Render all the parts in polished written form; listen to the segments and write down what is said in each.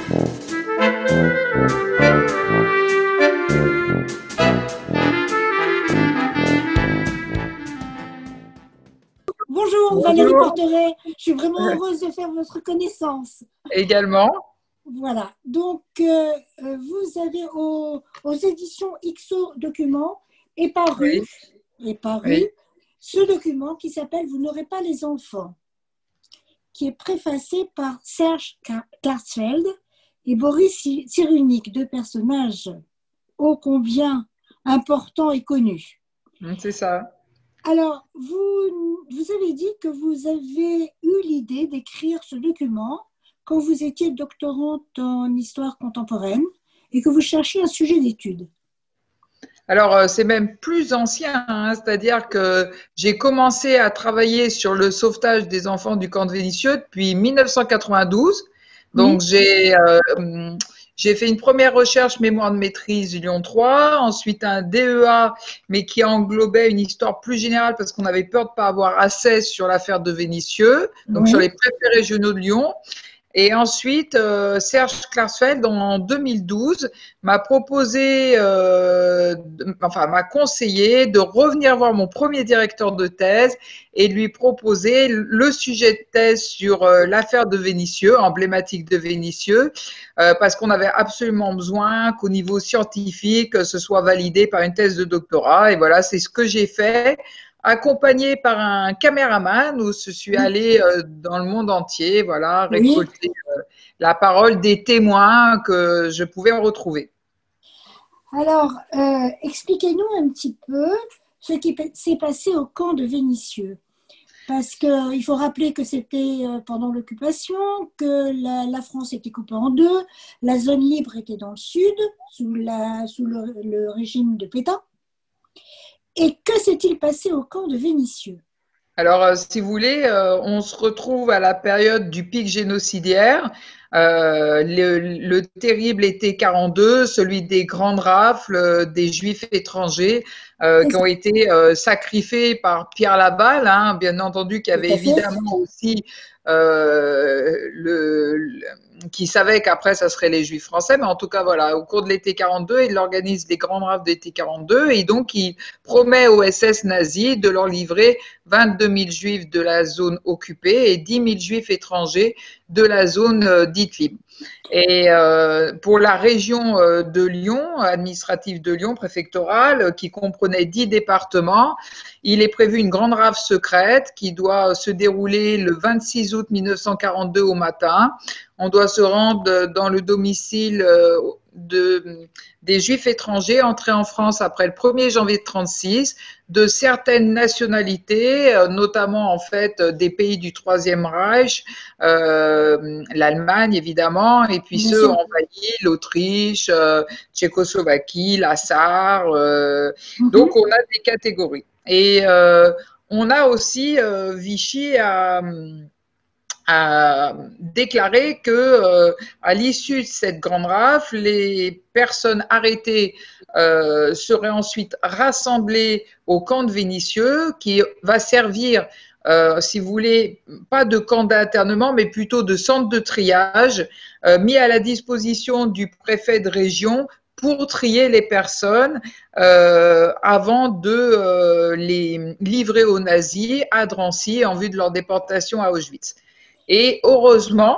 Bonjour Valérie Porteret, je suis vraiment heureuse de faire votre connaissance. Également. Voilà, donc vous avez aux éditions XO Documents est paru, Oui. ce document qui s'appelle Vous n'aurez pas les enfants, qui est préfacé par Serge Klarsfeld et Boris Cyrulnik, deux personnages ô combien importants et connus. C'est ça. Alors, vous avez dit que vous avez eu l'idée d'écrire ce document quand vous étiez doctorante en histoire contemporaine et que vous cherchiez un sujet d'étude. Alors, c'est même plus ancien, hein, c'est-à-dire que j'ai commencé à travailler sur le sauvetage des enfants du camp de Vénissieux depuis 1992. Donc, j'ai fait une première recherche mémoire de maîtrise Lyon 3, ensuite un DEA, mais qui englobait une histoire plus générale parce qu'on avait peur de ne pas avoir assez sur l'affaire de Vénissieux, donc sur les préfets régionaux de Lyon. Et ensuite, Serge Klarsfeld, en 2012, m'a proposé, m'a conseillé de revenir voir mon premier directeur de thèse et lui proposer le sujet de thèse sur l'affaire de Vénissieux, emblématique de Vénissieux, parce qu'on avait absolument besoin qu'au niveau scientifique, ce soit validé par une thèse de doctorat. Et voilà, c'est ce que j'ai fait, accompagnée par un caméraman où je suis allée dans le monde entier, voilà, récolter la parole des témoins que je pouvais retrouver. Alors, expliquez-nous un petit peu ce qui s'est passé au camp de Vénissieux. Parce qu'il faut rappeler que c'était pendant l'occupation, que la France était coupée en deux, la zone libre était dans le sud, sous le régime de Pétain. Et que s'est-il passé au camp de Vénissieux? Alors, si vous voulez, on se retrouve à la période du pic génocidaire, le terrible été 42, celui des grandes rafles des Juifs étrangers qui ont été sacrifiés par Pierre Laval, hein, bien entendu, qui avait évidemment aussi qui savait qu'après ça serait les Juifs français, mais en tout cas voilà, au cours de l'été 42, il organise des grandes rafles d'été 42 et donc il promet aux SS nazis de leur livrer 22 000 Juifs de la zone occupée et 10 000 Juifs étrangers de la zone dite libre. Et pour la région de Lyon, administrative de Lyon, préfectorale, qui comprenait 10 départements, il est prévu une grande rafle secrète qui doit se dérouler le 26 août 1942 au matin. On doit se rendre dans le domicile des Juifs étrangers entrés en France après le 1er janvier 1936, de certaines nationalités, notamment en fait des pays du Troisième Reich, l'Allemagne évidemment, et puis ceux envahis, l'Autriche, Tchécoslovaquie, la Sarre. Donc on a des catégories. Et on a aussi Vichy a déclaré que à l'issue de cette grande rafle, les personnes arrêtées seraient ensuite rassemblées au camp de Vénissieux, qui va servir, si vous voulez, pas de camp d'internement, mais plutôt de centre de triage, mis à la disposition du préfet de région pour trier les personnes avant de les livrer aux nazis à Drancy en vue de leur déportation à Auschwitz. Et heureusement,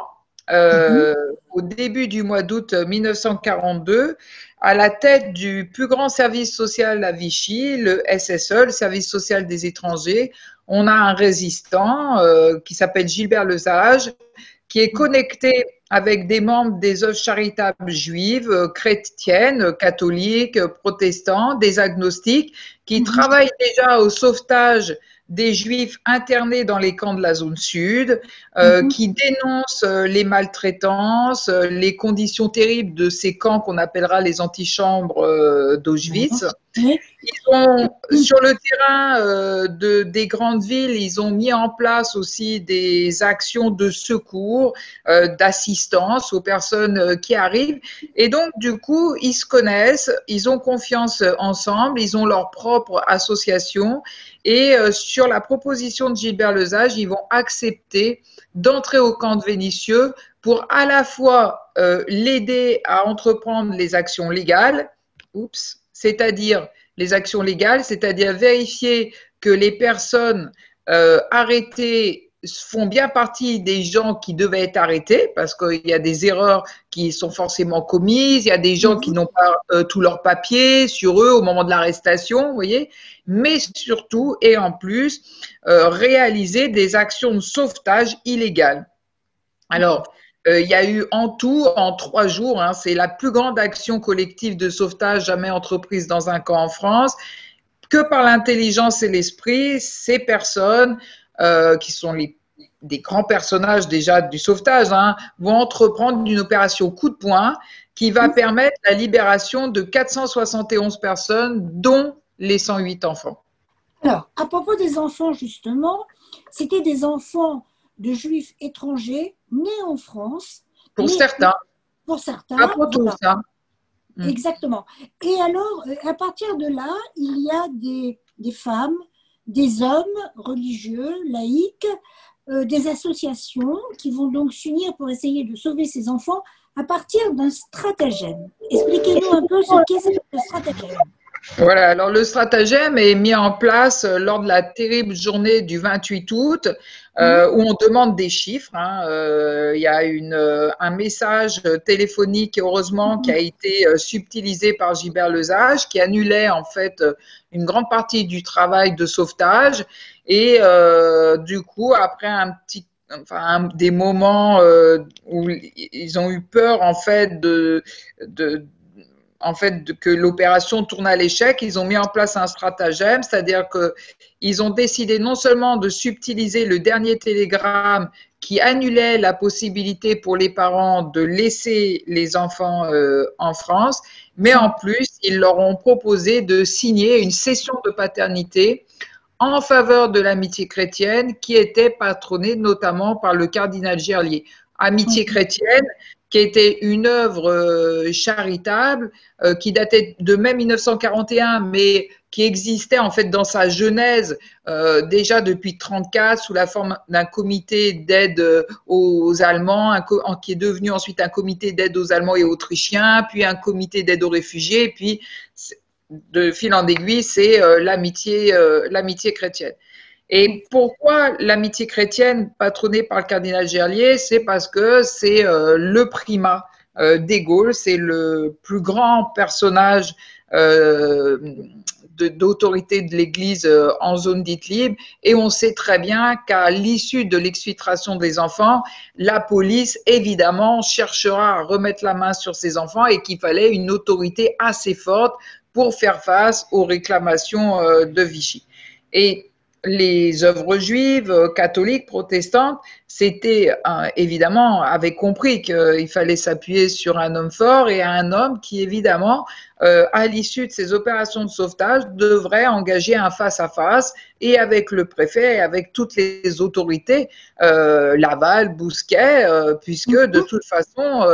au début du mois d'août 1942, à la tête du plus grand service social à Vichy, le SSE, le service social des étrangers, on a un résistant qui s'appelle Gilbert Lesage, qui est connecté avec des membres des œuvres charitables juives, chrétiennes, catholiques, protestants, des agnostiques, qui travaillent déjà au sauvetage des Juifs internés dans les camps de la zone sud, qui dénoncent les maltraitances, les conditions terribles de ces camps qu'on appellera les antichambres d'Auschwitz. Ils ont, sur le terrain des grandes villes, ils ont mis en place aussi des actions de secours, d'assistance aux personnes qui arrivent. Et donc, du coup, ils se connaissent, ils ont confiance ensemble, ils ont leur propre association. Et sur la proposition de Gilbert Lesage, ils vont accepter d'entrer au camp de Vénissieux pour à la fois l'aider à entreprendre les actions légales, c'est-à-dire les actions légales, c'est-à-dire vérifier que les personnes arrêtées font bien partie des gens qui devaient être arrêtés, parce qu'il y a des erreurs qui sont forcément commises, il y a des gens qui n'ont pas tous leurs papiers sur eux au moment de l'arrestation, vous voyez, mais surtout et en plus réaliser des actions de sauvetage illégales. Alors, il y a eu en tout, en 3 jours, hein, c'est la plus grande action collective de sauvetage jamais entreprise dans un camp en France, que par l'intelligence et l'esprit, ces personnes qui sont des grands personnages déjà du sauvetage, hein, vont entreprendre une opération coup de poing qui va permettre la libération de 471 personnes, dont les 108 enfants. Alors, à propos des enfants, justement, c'était des enfants de juifs étrangers nés en France. Pour certains. Pour certains. Pas pour tous, hein. Exactement. Et alors, à partir de là, il y a des femmes, des hommes religieux, laïcs, des associations qui vont donc s'unir pour essayer de sauver ces enfants à partir d'un stratagème. Expliquez-nous un peu ce qu'est ce stratagème. Voilà, alors le stratagème est mis en place lors de la terrible journée du 28 août où on demande des chiffres. Hein. Il y a un message téléphonique, heureusement, qui a été subtilisé par Gilbert Lesage, qui annulait en fait une grande partie du travail de sauvetage. Et du coup, après des moments où ils ont eu peur en fait que l'opération tourne à l'échec, ils ont mis en place un stratagème, c'est-à-dire qu'ils ont décidé non seulement de subtiliser le dernier télégramme qui annulait la possibilité pour les parents de laisser les enfants en France, mais en plus, ils leur ont proposé de signer une cession de paternité en faveur de l'amitié chrétienne qui était patronnée notamment par le cardinal Gerlier. Amitié chrétienne qui était une œuvre charitable qui datait de mai 1941, mais qui existait en fait dans sa genèse déjà depuis 1934 sous la forme d'un comité d'aide aux Allemands, qui est devenu ensuite un comité d'aide aux Allemands et Autrichiens, puis un comité d'aide aux réfugiés, puis de fil en aiguille, c'est l'amitié chrétienne. Et pourquoi l'amitié chrétienne patronnée par le cardinal Gerlier? C'est parce que c'est le primat des Gaules, c'est le plus grand personnage d'autorité de l'Église en zone dite libre, et on sait très bien qu'à l'issue de l'exfiltration des enfants, la police évidemment cherchera à remettre la main sur ces enfants et qu'il fallait une autorité assez forte pour faire face aux réclamations de Vichy. Et les œuvres juives, catholiques, protestantes, évidemment, avaient compris qu'il fallait s'appuyer sur un homme fort et un homme qui, évidemment, à l'issue de ces opérations de sauvetage, devrait engager un face-à-face et avec le préfet et avec toutes les autorités, Laval, Bousquet, puisque de toute façon,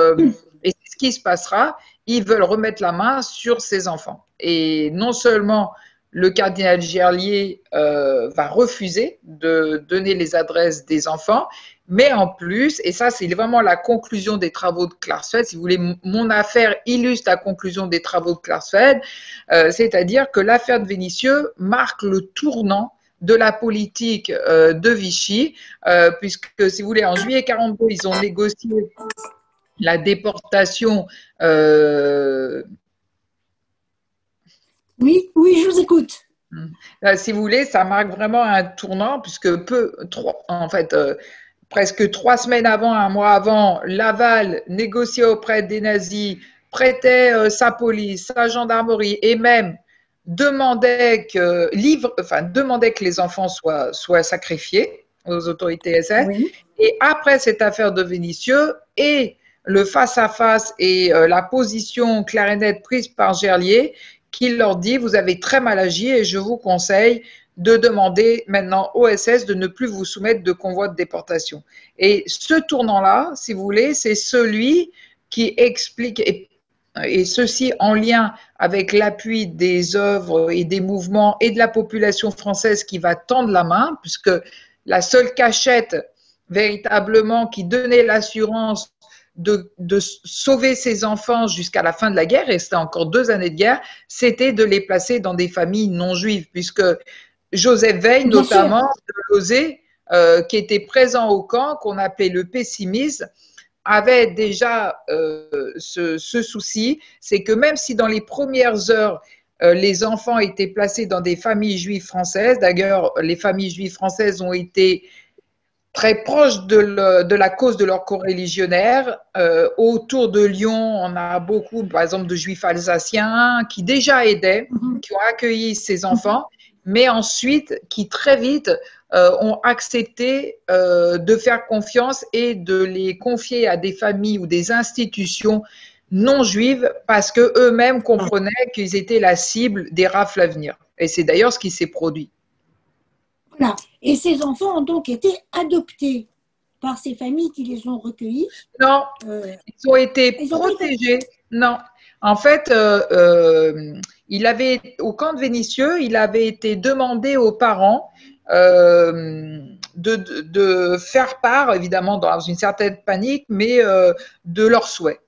et c'est ce qui se passera, ils veulent remettre la main sur ces enfants. Et non seulement le cardinal Gerlier va refuser de donner les adresses des enfants, mais en plus, et ça c'est vraiment la conclusion des travaux de Klarsfeld, si vous voulez, mon affaire illustre la conclusion des travaux de Klarsfeld, c'est-à-dire que l'affaire de Vénissieux marque le tournant de la politique de Vichy, puisque si vous voulez, en juillet 1942, ils ont négocié la déportation Oui, je vous écoute. Si vous voulez, ça marque vraiment un tournant, puisque presque 3 semaines avant, un mois avant, Laval négociait auprès des nazis, prêtait sa police, sa gendarmerie, et même demandait que les enfants soient sacrifiés aux autorités SS. Oui. Et après cette affaire de Vénissieux et le face-à-face et la position claire et nette prise par Gerlier, qui leur dit: vous avez très mal agi et je vous conseille de demander maintenant au SS de ne plus vous soumettre de convoi de déportation. Et ce tournant-là, si vous voulez, c'est celui qui explique, et ceci en lien avec l'appui des œuvres et des mouvements et de la population française qui va tendre la main, puisque la seule cachette véritablement qui donnait l'assurance de sauver ses enfants jusqu'à la fin de la guerre, et c'était encore 2 années de guerre, c'était de les placer dans des familles non juives, puisque Joseph Veil, Bien sûr. notamment de Lozé, qui était présent au camp, qu'on appelait le pessimiste, avait déjà ce souci, c'est que même si dans les premières heures, les enfants étaient placés dans des familles juives françaises, d'ailleurs, les familles juives françaises ont été très proches de la cause de leurs coreligionnaires. Autour de Lyon, on a beaucoup, par exemple, de juifs alsaciens qui déjà aidaient, Mhm. qui ont accueilli ces enfants, mais ensuite qui très vite ont accepté de faire confiance et de les confier à des familles ou des institutions non juives parce que eux-mêmes comprenaient qu'ils étaient la cible des rafles à venir. Et c'est d'ailleurs ce qui s'est produit. Voilà. Et ces enfants ont donc été adoptés par ces familles qui les ont recueillis. Non, ils ont été Ils ont pas été... protégés. Non. En fait, au camp de Vénissieux, il avait été demandé aux parents de faire part, évidemment dans une certaine panique, mais de leurs souhaits.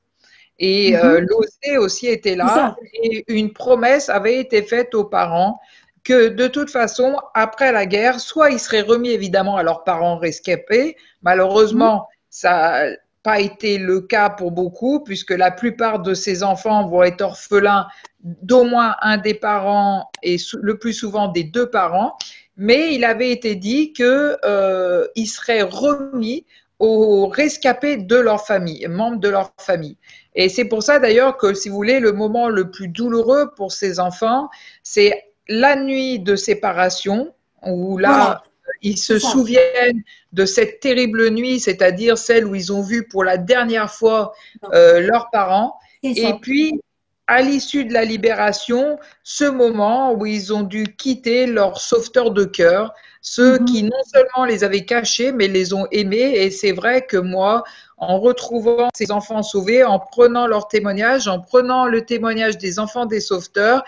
Et l'OC aussi était C'est là ça. et une promesse avait été faite aux parents que de toute façon, après la guerre, soit ils seraient remis évidemment à leurs parents rescapés. Malheureusement, ça n'a pas été le cas pour beaucoup, puisque la plupart de ces enfants vont être orphelins d'au moins un des parents et le plus souvent des deux parents. Mais il avait été dit qu'ils seraient remis aux rescapés de leur famille, membres de leur famille. Et c'est pour ça d'ailleurs que, si vous voulez, le moment le plus douloureux pour ces enfants, c'est la nuit de séparation, où Voilà, là, ils c'est se ça. souviennent de cette terrible nuit, c'est-à-dire celle où ils ont vu pour la dernière fois leurs parents. C'est Et ça. puis, à l'issue de la libération, ce moment où ils ont dû quitter leur sauveteur de cœur, ceux qui non seulement les avaient cachés, mais les ont aimés. Et c'est vrai que moi, en retrouvant ces enfants sauvés, en prenant leur témoignage, en prenant le témoignage des enfants des sauveteurs,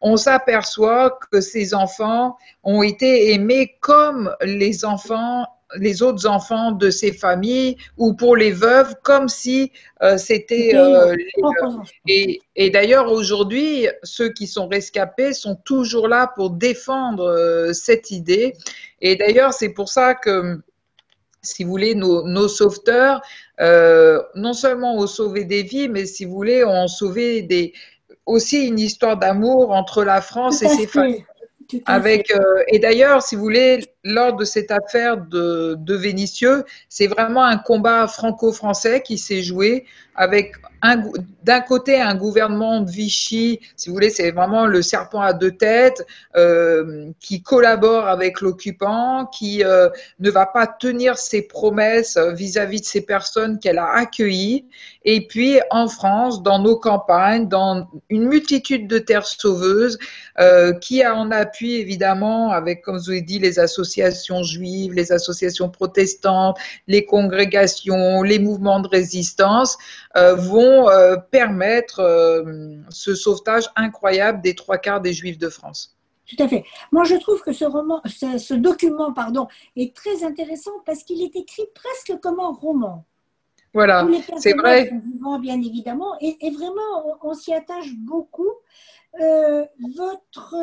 on s'aperçoit que ces enfants ont été aimés comme les autres enfants de ces familles, ou pour les veuves, comme si c'était C'était les propres leurs. enfants. Et d'ailleurs, aujourd'hui, ceux qui sont rescapés sont toujours là pour défendre cette idée. Et d'ailleurs, c'est pour ça que, si vous voulez, nos sauveteurs, non seulement ont sauvé des vies, mais si vous voulez, ont sauvé aussi une histoire d'amour entre la Tout France et à ses familles. fait. Tout à fait. Et d'ailleurs, si vous voulez, lors de cette affaire de Vénissieux, c'est vraiment un combat franco-français qui s'est joué avec d'un côté un gouvernement de Vichy, si vous voulez, c'est vraiment le serpent à deux têtes, qui collabore avec l'occupant, qui ne va pas tenir ses promesses vis-à-vis de ces personnes qu'elle a accueillies. Et puis en France, dans nos campagnes, dans une multitude de terres sauveuses, qui a en appui évidemment avec, comme je vous ai dit, les associations juives, les associations protestantes, les congrégations, les mouvements de résistance, vont permettre ce sauvetage incroyable des 3/4 des Juifs de France. Tout à fait. Moi, je trouve que ce document, pardon, est très intéressant parce qu'il est écrit presque comme un roman. Tous Voilà, les c'est personnages vrai. sont vivants, bien évidemment, et vraiment, on s'y attache beaucoup. Votre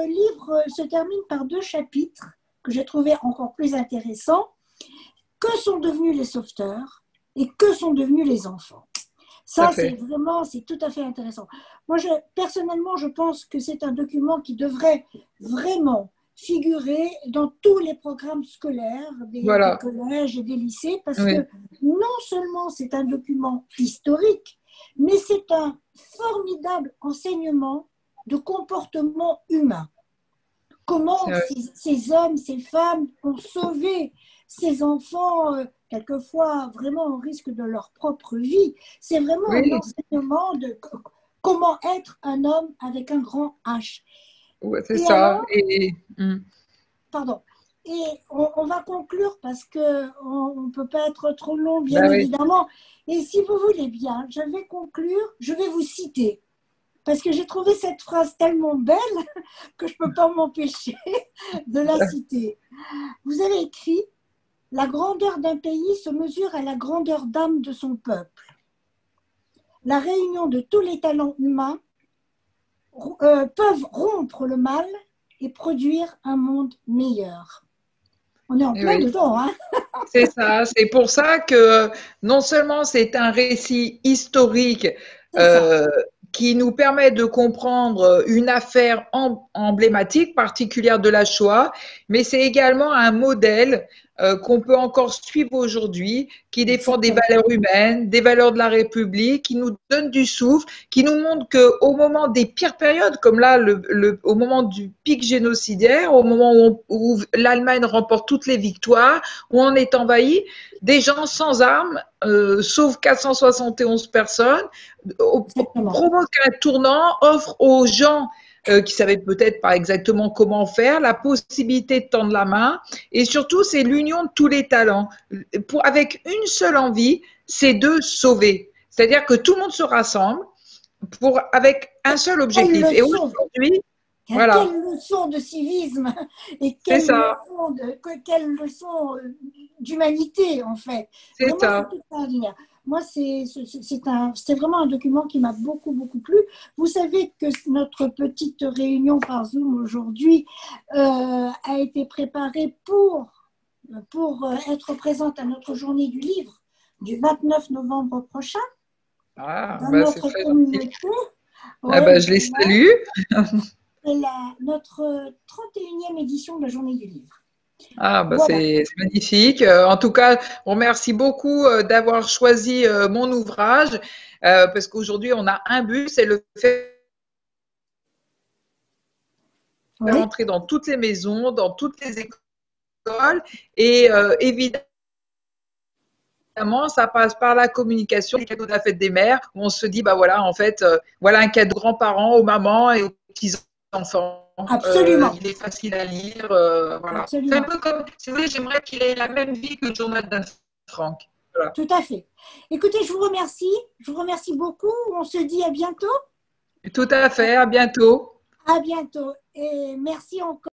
livre se termine par 2 chapitres que j'ai trouvé encore plus intéressants. Que sont devenus les sauveteurs et que sont devenus les enfants? Tout à Ça, fait. c'est tout à fait intéressant. Moi, personnellement, je pense que c'est un document qui devrait vraiment figurer dans tous les programmes scolaires des Voilà. collèges et des lycées, parce Oui. que non seulement c'est un document historique, mais c'est un formidable enseignement de comportement humain. Comment ces hommes, ces femmes ont sauvé ces enfants, quelquefois vraiment au risque de leur propre vie. C'est vraiment un Oui, enseignement de comment être un homme avec un grand H. ouais, c'est Et ça. alors, Mm. pardon, et on va conclure parce qu'on ne peut pas être trop long, bien Ben oui, évidemment. Et si vous voulez bien, je vais conclure, je vais vous citer. Parce que j'ai trouvé cette phrase tellement belle que je ne peux pas m'empêcher de la citer. Vous avez écrit: La grandeur d'un pays se mesure à la grandeur d'âme de son peuple. La réunion de tous les talents humains peuvent rompre le mal et produire un monde meilleur. On est en Eh plein oui. dedans, hein? C'est ça, c'est pour ça que non seulement c'est un récit historique C'est ça. euh, qui nous permet de comprendre une affaire emblématique, particulière de la Shoah, mais c'est également un modèle qu'on peut encore suivre aujourd'hui, qui défend des Exactement. valeurs humaines, des valeurs de la République, qui nous donne du souffle, qui nous montre qu'au moment des pires périodes, comme là, au moment du pic génocidaire, au moment où l'Allemagne remporte toutes les victoires, où on est envahi, des gens sans armes, sauf 471 personnes, Exactement. provoquent un tournant, offrent aux gens qui savaient peut-être pas exactement comment faire, la possibilité de tendre la main. Et surtout, c'est l'union de tous les talents. Avec une seule envie, c'est de sauver. C'est-à-dire que tout le monde se rassemble avec un seul Quelle objectif. Et leçon! aujourd'hui, Quelle voilà, leçon de civisme et c'est ça, quelle leçon d'humanité, en fait. c'est Vraiment, ça. c'est extraordinaire. Moi, c'est vraiment un document qui m'a beaucoup, beaucoup plu. Vous savez que notre petite réunion par Zoom aujourd'hui a été préparée pour être présente à notre journée du livre du 29 novembre prochain Ah, dans bah, c'est notre très gentil. communauté. Ah, Ouais, bah, je les vraiment. salue. C'est notre 31e édition de la Journée du Livre. Ah, bah Voilà, c'est magnifique. En tout cas, on remercie beaucoup d'avoir choisi mon ouvrage parce qu'aujourd'hui, on a un but, c'est le faire oui, entrer dans toutes les maisons, dans toutes les écoles et évidemment, ça passe par la communication, les cadeaux de la fête des mères, où on se dit, bah voilà, en fait, voilà un cadeau aux grands-parents, aux mamans et aux petits-enfants. absolument, Il est facile à lire, voilà. C'est un absolument, peu comme, si vous voulez, j'aimerais qu'il ait la même vie que le journal d'Anne Frank. Voilà. tout à fait. Écoutez, je vous remercie beaucoup. On se dit à bientôt. Tout à fait, à bientôt. À bientôt et merci encore.